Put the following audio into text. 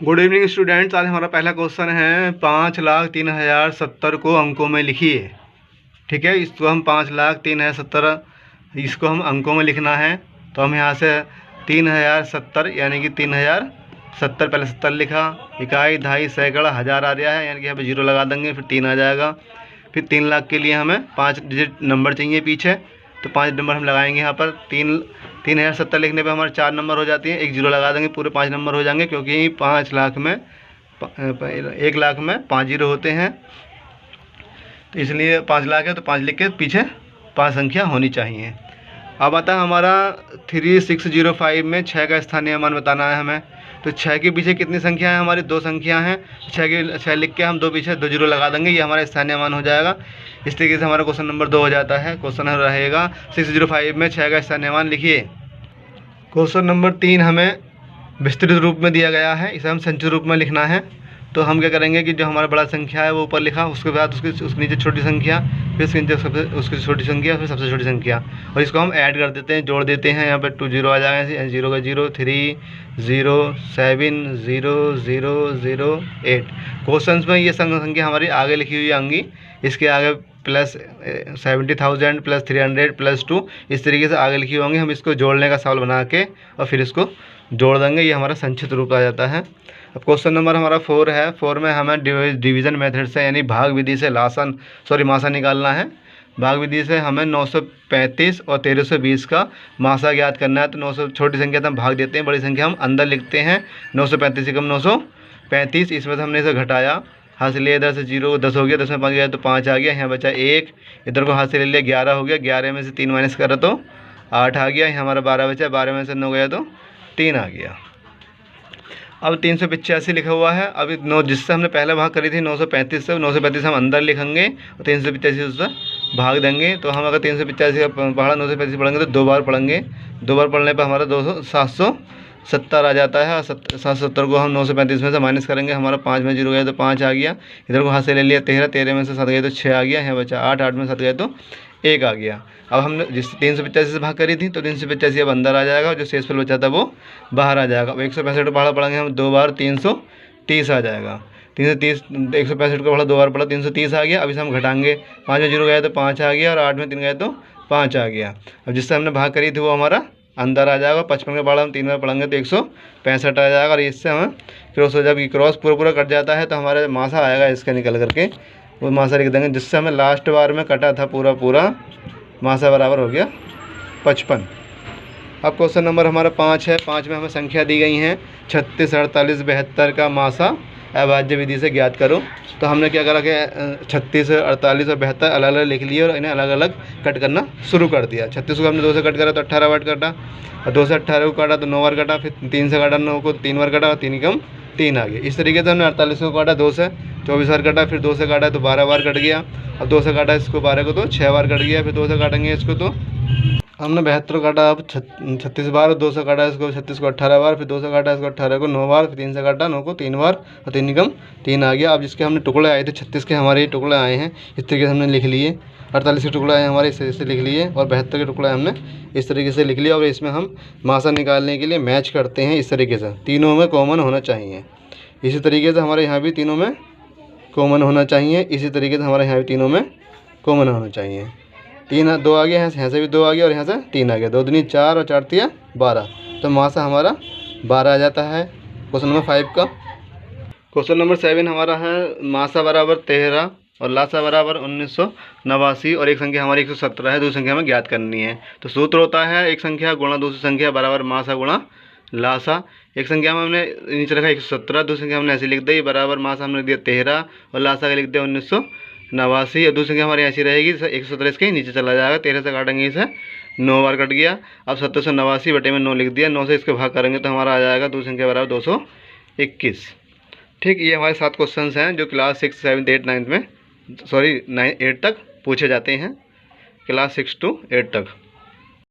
Good evening students. आज हमारा पहला क्वेश्चन है 5,03,070 को अंकों में लिखिए। ठीक है, इसको हम 5,03,070 इसको हम अंकों में लिखना है। तो हम यहाँ से 3,070 यानी कि 3,070 पहले 70 लिखा, इकाई, दहाई, सैकड़ा, हज़ार आ रहा है, यानी कि यहाँ पे जीरो लगा देंगे, फिर 3 आ जाएगा। फिर 3 लाख के लिए हमें 5 डिजिट नंबर चाहिए पीछे, तो 5 नंबर हम लगाएंगे यहाँ पर। 3,070 लिखने पे हमारे 4 नंबर हो जाती हैं, एक जीरो लगा देंगे, पूरे 5 नंबर हो जाएंगे, क्योंकि 1 लाख में 5 जीरो होते हैं। तो इसलिए 5 लाख है, तो 5 लिख के पीछे 5 संख्या होनी चाहिए। अब आता है हमारा 3605 में 6 का स्थानीय मान बताना है हमें। तो 6 के पीछे कितनी संख्या है हमारी? 2 संख्या हैं। 6 लिख के हम 2 पीछे 2 जीरो लगा देंगे, ये हमारा स्थानीय मान हो जाएगा। इस तरीके से हमारा क्वेश्चन नंबर 2 हो जाता है। क्वेश्चन रहेगा 605 में 6 का स्थानीय मान लिखिए। क्वेश्चन नंबर 3 हमें विस्तृत रूप में दिया गया है, इसे हम संक्षिप्त रूप में लिखना है। तो हम क्या करेंगे कि जो हमारा बड़ा संख्या है वो ऊपर लिखा, उसके बाद उसके नीचे छोटी संख्या, फिर उसके नीचे उसकी छोटी संख्या, फिर सबसे छोटी संख्या, और इसको हम ऐड कर देते हैं, जोड़ देते हैं। यहाँ पर 2 जीरो आ जाएगा, 0 का 0, 3 0 7 0 0 0 8। क्वेश्चन में ये संख्या हमारी आगे लिखी हुई आएंगी, इसके आगे प्लस 70,000 प्लस 300 प्लस 2, इस तरीके से आगे लिखी होंगी। हम इसको जोड़ने का सवाल बना के और फिर इसको जोड़ देंगे, ये हमारा संक्षिप्त रूप आ जाता है। अब क्वेश्चन नंबर हमारा 4 है। 4 में हमें डिवीज़न मेथड से यानी भाग विधि से मासा निकालना है। भाग विधि से हमें 935 और 1320 का मासा ज्ञात करना है। तो 900 छोटी संख्या तो हम भाग देते हैं, बड़ी संख्या हम अंदर लिखते हैं। 935 से कम 935, इसमें से हमने इसे घटाया, हाथ से लिया, इधर से 0 10 हो गया, 10 में 5 गया तो 5 आ गया, यहाँ बचा 1, इधर को हाथ से ले लिया 11 हो गया, 11 में से 3 माइनस करा तो 8 आ गया, यहाँ हमारा 12 बचा, 12 में से 9 गया तो 3 आ गया। अब 385 लिखा हुआ है। अभी 9 जिससे हमने पहले भाग करी थी 935 से, 935 हम अंदर लिखेंगे और 385 उससे भाग देंगे। तो हम अगर 385 का पढ़ा 935 पढ़ेंगे तो 2 बार पढ़ेंगे, 2 बार पढ़ने पर हमारा 770 आ जाता है। 770 को हम 935 में से माइनस करेंगे, हमारा 5 में 0 गया तो 5 आ गया, इधर को हाथ से ले लिया 13 में से 7 गए तो 6 आ गया, यहाँ बचा 8 में 7 गए तो 1 आ गया। अब हमने जिस 385 से भाग करी थी तो 385 अब अंदर आ जाएगा, और जो शेषफल बचा था वो बाहर आ जाएगा। अब 165 को पढ़ेंगे हम 2 बार, 330 आ जाएगा। 330 165 को 2 बार पढ़ा, 330 आ गया। अब इसे हम घटाएंगे, 5 में 0 गया तो 5 आ गया, और 8 में 3 गए तो 5 आ गया। अब जिससे हमने भाग करी थी वो हमारा अंदर आ जाएगा। 55 का पढ़ा हम 3 बार पढ़ेंगे तो 165 आ जाएगा, और इससे हमें क्रॉस हो जाएगा। क्रॉस पूरा कट जाता है तो हमारा मासा आएगा, इसका निकल करके वो मासा लिख देंगे, जिससे हमें लास्ट बार में कटा था पूरा मासा बराबर हो गया 55। अब क्वेश्चन नंबर हमारा 5 है। 5 में हमें संख्या दी गई हैं 36 48 72 का मासा अभाज्य विधि से ज्ञात करो। तो हमने क्या करा कि 36 48 और 72 अलग अलग लिख लिए और इन्हें अलग अलग कट करना शुरू कर दिया। 36 को हमने 2 से कट करा तो 18 बार कटा, और 2 से 18 को काटा तो 9 बार कटा, फिर 3 से काटा 9 को 3 बार कटा, और 3 कम 3 आ गया। इस तरीके से हमने 48 को काटा 2 से 24 बार कटा, फिर 2 से काटा तो 12 बार कट गया। अब 2 से काटा इसको 12 को तो 6 बार कट गया, फिर 2 से काटेंगे इसको तो हमने 72 काटा, अब 36 बार, 2 से काटा इसको 36 को 18 बार, फिर 2 से काटा इसको 18 को 9 बार, फिर 3 से काटा 9 को 3 बार, और 3 कम 3 आ गया। अब जिसके हमने टुकड़े आए थे 36 के हमारे टुकड़े आए हैं, इस तरीके से हमने लिख लिए। 48 के टुकड़े आए हमारे इस तरीके से लिख लिए, और 72 के टुकड़े हमने इस तरीके से लिख लिया। और इसमें हम मासा निकालने के लिए मैच करते हैं इस तरीके से, तीनों में कॉमन होना चाहिए। इसी तरीके से हमारे यहाँ भी तीनों में कॉमन होना चाहिए, इसी तरीके से हमारे यहाँ भी तीनों में कॉमन होना चाहिए। 2 आ गया, यहाँ से भी 2 आ गया, और यहाँ से 3 आ गया, 2 दूनी 4 और 4 तिया 12, तो मासा हमारा 12 आ जाता है। क्वेश्चन नंबर 5 का। क्वेश्चन नंबर 7 हमारा है मासा बराबर 13 और लासा बराबर 1989, और एक संख्या हमारी 117 है, दूसरी संख्या हमें ज्ञात करनी है। तो सूत्र होता है एक संख्या गुणा दूसरी संख्या बराबर मासा गुणा लासा। एक संख्या में हमने नीचे रखा 117, दूसरी संख्या हमने ऐसे लिख दी, बराबर मासा हमने दिया 13 और लासा का लिख दिया 1989, और दूसरी संख्या हमारी ऐसी रहेगी 117 इसके नीचे चला जाएगा। 13 से काटेंगे इसे 9 बार कट गया। अब 789 बटे में 9 लिख दिया, 9 से इसके भाग करेंगे तो हमारा आ जाएगा दूसरी संख्या बराबर 221। ठीक, ये हमारे 7 क्वेश्चन हैं जो क्लास 6 7 8 9 में 8 तक पूछे जाते हैं, क्लास 6 to 8 तक।